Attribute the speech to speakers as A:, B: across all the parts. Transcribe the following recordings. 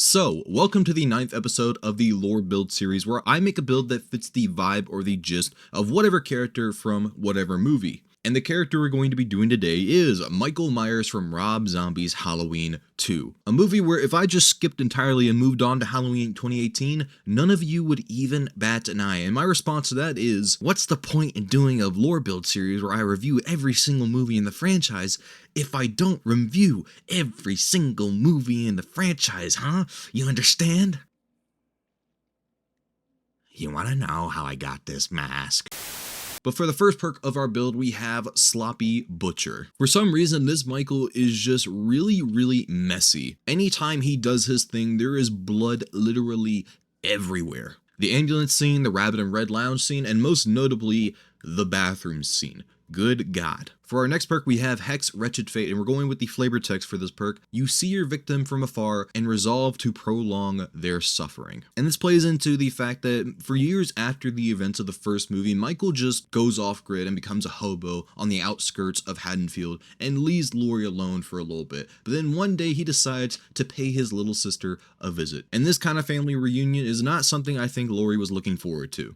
A: So, welcome to the 9th episode of the lore build series where I make a build that fits the vibe or the gist of whatever character from whatever movie. And the character we're going to be doing today is Michael Myers from Rob Zombie's Halloween 2. A movie where if I just skipped entirely and moved on to Halloween 2018, none of you would even bat an eye. And my response to that is, what's the point in doing a lore build series where I review every single movie in the franchise if I don't review every single movie in the franchise, huh? You understand? You wanna know how I got this mask? But for the first perk of our build, we have Sloppy Butcher. For some reason, this Michael is just really messy. Anytime he does his thing, there is blood literally everywhere. The ambulance scene, the rabbit and red lounge scene, and most notably, the bathroom scene. Good God. For our next perk, we have Hex Wretched Fate, and we're going with the flavor text for this perk. You see your victim from afar and resolve to prolong their suffering. And this plays into the fact that for years after the events of the first movie, Michael just goes off grid and becomes a hobo on the outskirts of Haddonfield and leaves Laurie alone for a little bit. But then one day he decides to pay his little sister a visit. And this kind of family reunion is not something I think Laurie was looking forward to.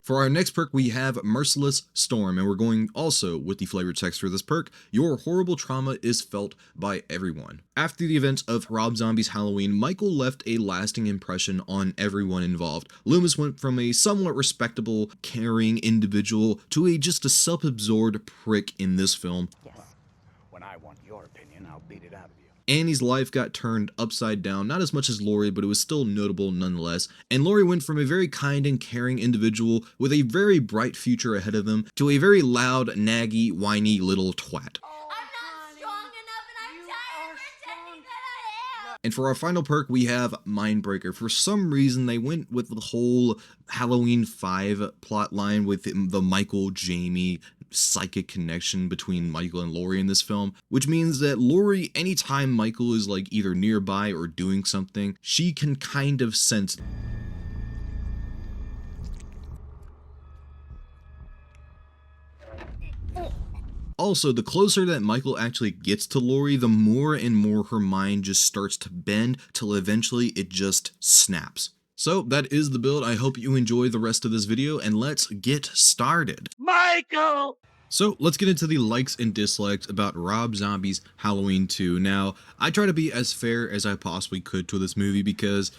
A: For our next perk, we have Merciless Storm, and we're going also with the flavor text for this perk. Your horrible trauma is felt by everyone. After the events of Rob Zombie's Halloween, Michael left a lasting impression on everyone involved. Loomis went from a somewhat respectable, caring individual to just a self-absorbed prick in this film.
B: Yes. When I want your opinion, I'll beat it out of you.
A: Annie's life got turned upside down, not as much as Laurie, but it was still notable nonetheless. And Laurie went from a very kind and caring individual with a very bright future ahead of them to a very loud, naggy, whiny little twat. And for our final perk, we have Mindbreaker. For some reason, they went with the whole Halloween 5 plotline with the Michael, Jamie, psychic connection between Michael and Laurie in this film, which means that Laurie, anytime Michael is like either nearby or doing something, she can kind of sense. Also, the closer that Michael actually gets to Laurie, the more and more her mind just starts to bend till eventually it just snaps. So that is the build. I hope you enjoy the rest of this video, and let's get started.
B: Michael!
A: So let's get into the likes and dislikes about Rob Zombie's Halloween 2. Now, I try to be as fair as I possibly could to this movie because,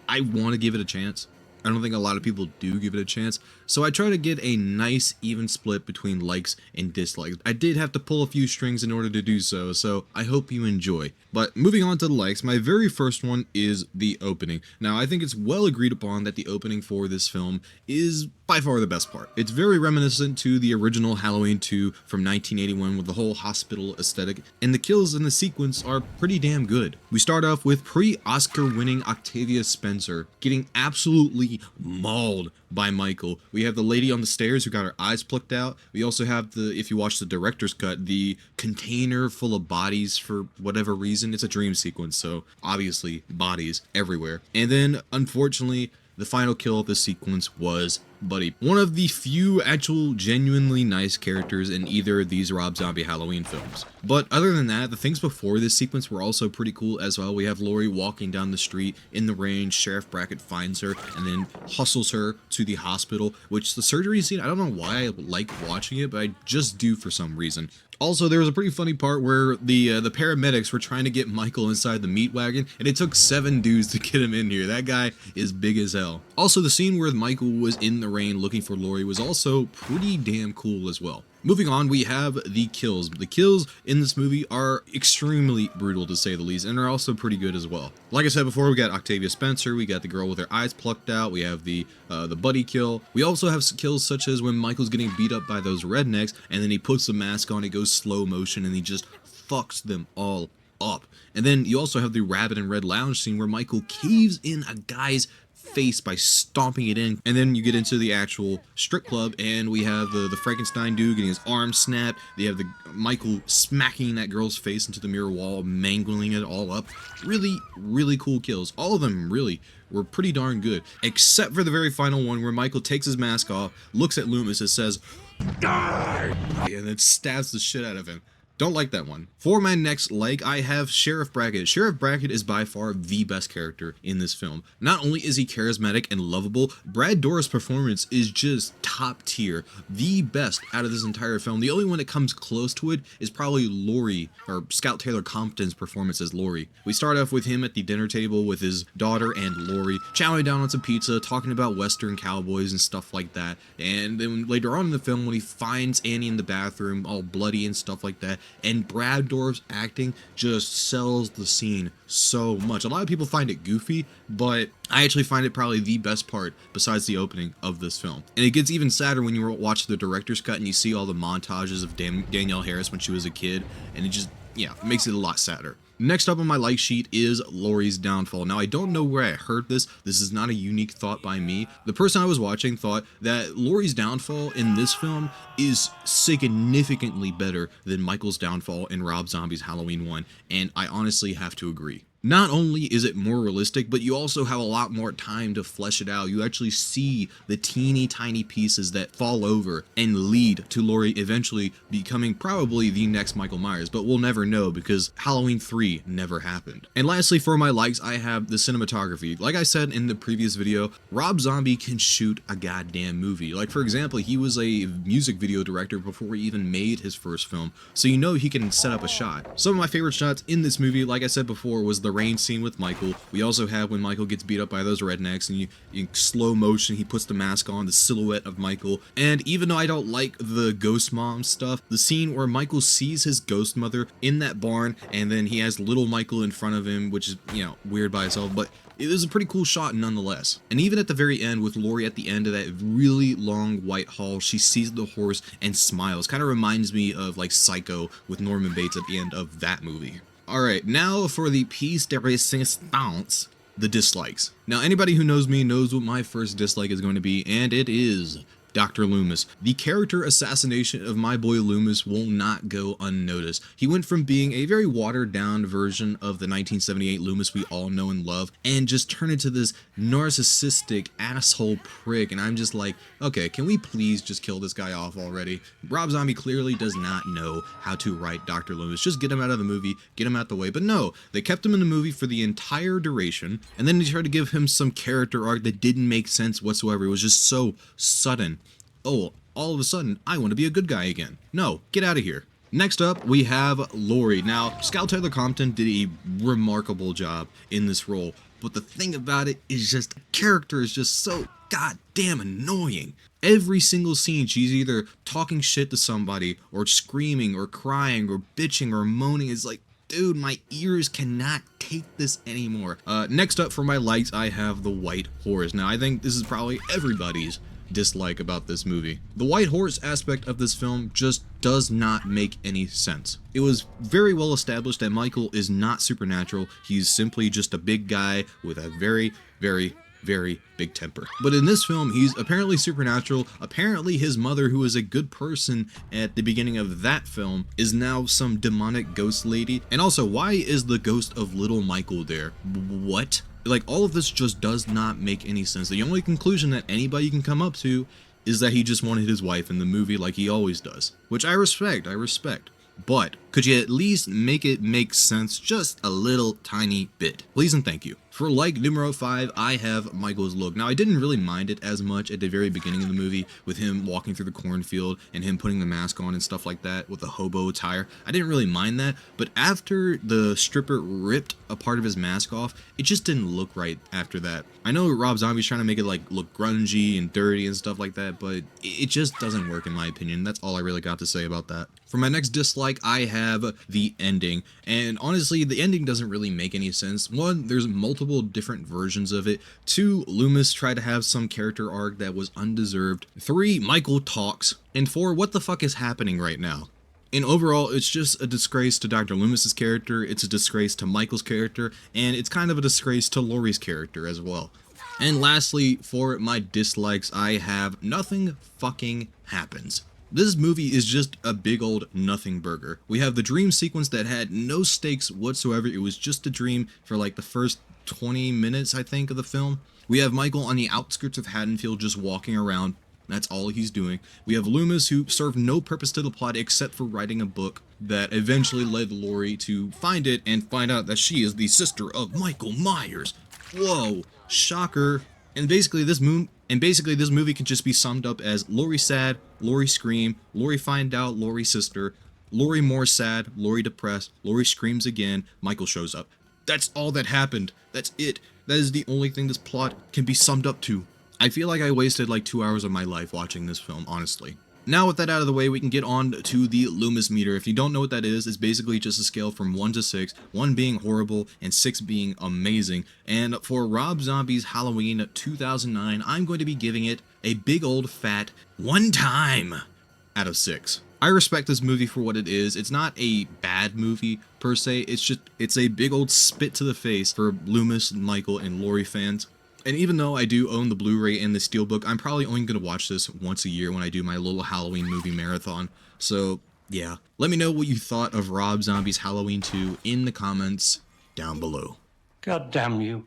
A: I want to give it a chance. I don't think a lot of people do give it a chance, so I try to get a nice even split between likes and dislikes. I did have to pull a few strings in order to do so I hope you enjoy. But moving on to the likes, my very first one is the opening. Now, I think it's well agreed upon that the opening for this film is by far the best part. It's very reminiscent to the original Halloween 2 from 1981 with the whole hospital aesthetic, and the kills in the sequence are pretty damn good. We start off with pre-Oscar winning Octavia Spencer getting absolutely mauled by Michael. We have the lady on the stairs who got her eyes plucked out. We also have if you watch the director's cut, the container full of bodies for whatever reason. It's a dream sequence, so obviously bodies everywhere. And then, unfortunately, the final kill of the sequence was Buddy, one of the few actual genuinely nice characters in either of these Rob Zombie Halloween films. But other than that, the things before this sequence were also pretty cool as well. We have Laurie walking down the street in the rain, Sheriff Brackett finds her and then hustles her to the hospital, which the surgery scene, I don't know why I like watching it, but I just do for some reason. Also, there was a pretty funny part where the paramedics were trying to get Michael inside the meat wagon, and it took 7 dudes to get him in here. That guy is big as hell. Also, the scene where Michael was in the rain looking for Laurie was also pretty damn cool as well. Moving on, we have the kills. The kills in this movie are extremely brutal to say the least, and are also pretty good as well. Like I said before, we got Octavia Spencer, we got the girl with her eyes plucked out, we have the buddy kill. We also have kills such as when Michael's getting beat up by those rednecks, and then he puts the mask on, it goes slow motion, and he just fucks them all up. And then you also have the rabbit and red lounge scene where Michael caves in a guy's face by stomping it in, and then you get into the actual strip club and we have the Frankenstein dude getting his arm snapped. They have the Michael smacking that girl's face into the mirror wall, mangling it all up. Really cool kills. All of them really were pretty darn good, except for the very final one where Michael takes his mask off, looks at Loomis and says, "Die!" and then stabs the shit out of him. Don't like that one. For my next like, I have Sheriff Brackett. Sheriff Brackett is by far the best character in this film. Not only is he charismatic and lovable, Brad Dourif's performance is just top tier. The best out of this entire film. The only one that comes close to it is probably Laurie, or Scout Taylor Compton's performance as Laurie. We start off with him at the dinner table with his daughter and Laurie, chowing down on some pizza, talking about Western cowboys and stuff like that. And then later on in the film, when he finds Annie in the bathroom, all bloody and stuff like that, and Brad Dourif's acting just sells the scene so much. A lot of people find it goofy, but I actually find it probably the best part besides the opening of this film. And it gets even sadder when you watch the director's cut and you see all the montages of Danielle Harris when she was a kid, and it just, yeah, makes it a lot sadder. Next up on my like sheet is Laurie's downfall. Now, I don't know where I heard this. This is not a unique thought by me. The person I was watching thought that Laurie's downfall in this film is significantly better than Michael's downfall in Rob Zombie's Halloween 1, and I honestly have to agree. Not only is it more realistic, but you also have a lot more time to flesh it out. You actually see the teeny tiny pieces that fall over and lead to Laurie eventually becoming probably the next Michael Myers, but we'll never know because Halloween 3 never happened. And lastly, for my likes, I have the cinematography. Like I said in the previous video, Rob Zombie can shoot a goddamn movie. Like, for example, he was a music video director before he even made his first film, so you know he can set up a shot. Some of my favorite shots in this movie, like I said before, was the rain scene with Michael. We also have when Michael gets beat up by those rednecks and in slow motion he puts the mask on, the silhouette of Michael. And even though I don't like the ghost mom stuff, the scene where Michael sees his ghost mother in that barn and then he has little Michael in front of him, which is, you know, weird by itself, but it was a pretty cool shot nonetheless. And even at the very end, with Laurie at the end of that really long white hall, she sees the horse and smiles. Kind of reminds me of like Psycho with Norman Bates at the end of that movie. Alright, now for the piece de resistance, the dislikes. Now, anybody who knows me knows what my first dislike is going to be, and it is Dr. Loomis. The character assassination of my boy Loomis will not go unnoticed. He went from being a very watered down version of the 1978 Loomis we all know and love, and just turned into this narcissistic asshole prick, and I'm just like, okay, can we please just kill this guy off already? Rob Zombie clearly does not know how to write Dr. Loomis. Just get him out of the movie, get him out the way. But no, they kept him in the movie for the entire duration, and then they tried to give him some character arc that didn't make sense whatsoever. It was just so sudden. Oh, all of a sudden, I want to be a good guy again. No, get out of here. Next up, we have Laurie. Now, Scout Taylor Compton did a remarkable job in this role, but the thing about it is just, the character is just so goddamn annoying. Every single scene, she's either talking shit to somebody, or screaming, or crying, or bitching, or moaning. It's like, dude, my ears cannot take this anymore. Next up for my likes, I have the White Horse. Now, I think this is probably everybody's dislike about this movie. The white horse aspect of this film just does not make any sense. It was very well established that Michael is not supernatural. He's simply just a big guy with a very, very, very big temper. But in this film, he's apparently supernatural. Apparently his mother, who was a good person at the beginning of that film, is now some demonic ghost lady. And also, why is the ghost of little Michael there? What? Like, all of this just does not make any sense. The only conclusion that anybody can come up to is that he just wanted his wife in the movie like he always does. Which I respect. But could you at least make it make sense just a little tiny bit? Please and thank you. For like numero 5, I have Michael's look. Now, I didn't really mind it as much at the very beginning of the movie with him walking through the cornfield and him putting the mask on and stuff like that with the hobo attire. I didn't really mind that, but after the stripper ripped a part of his mask off, it just didn't look right after that. I know Rob Zombie's trying to make it like look grungy and dirty and stuff like that, but it just doesn't work in my opinion. That's all I really got to say about that. For my next dislike, I have the ending. And honestly, the ending doesn't really make any sense. One, there's multiple different versions of it. 2, Loomis tried to have some character arc that was undeserved. 3, Michael talks. And 4, what the fuck is happening right now? And overall, it's just a disgrace to Dr. Loomis's character, it's a disgrace to Michael's character, and it's kind of a disgrace to Laurie's character as well. And lastly, for my dislikes, I have nothing fucking happens. This movie is just a big old nothing burger. We have the dream sequence that had no stakes whatsoever. It was just a dream for like the first 20 minutes, I think, of the film. We have Michael on the outskirts of Haddonfield just walking around. That's all he's doing. We have Loomis, who served no purpose to the plot except for writing a book that eventually led Laurie to find it and find out that she is the sister of Michael Myers. Whoa, shocker. And basically this movie can just be summed up as Laurie sad, Laurie scream, Laurie find out Laurie's sister, Laurie more sad, Laurie depressed, Laurie screams again, Michael shows up. That's all that happened. That's it. That is the only thing this plot can be summed up to. I feel like I wasted like 2 hours of my life watching this film, honestly. Now with that out of the way, we can get on to the Loomis meter. If you don't know what that is, it's basically just a scale from 1 to 6, 1 being horrible and 6 being amazing. And for Rob Zombie's Halloween 2009, I'm going to be giving it a big old fat 1 time out of 6. I respect this movie for what it is. It's not a bad movie per se, it's a big old spit to the face for Loomis, Michael, and Laurie fans. And even though I do own the Blu-ray and the Steelbook, I'm probably only going to watch this once a year when I do my little Halloween movie marathon. So, yeah. Let me know what you thought of Rob Zombie's Halloween 2 in the comments down below.
C: God damn you.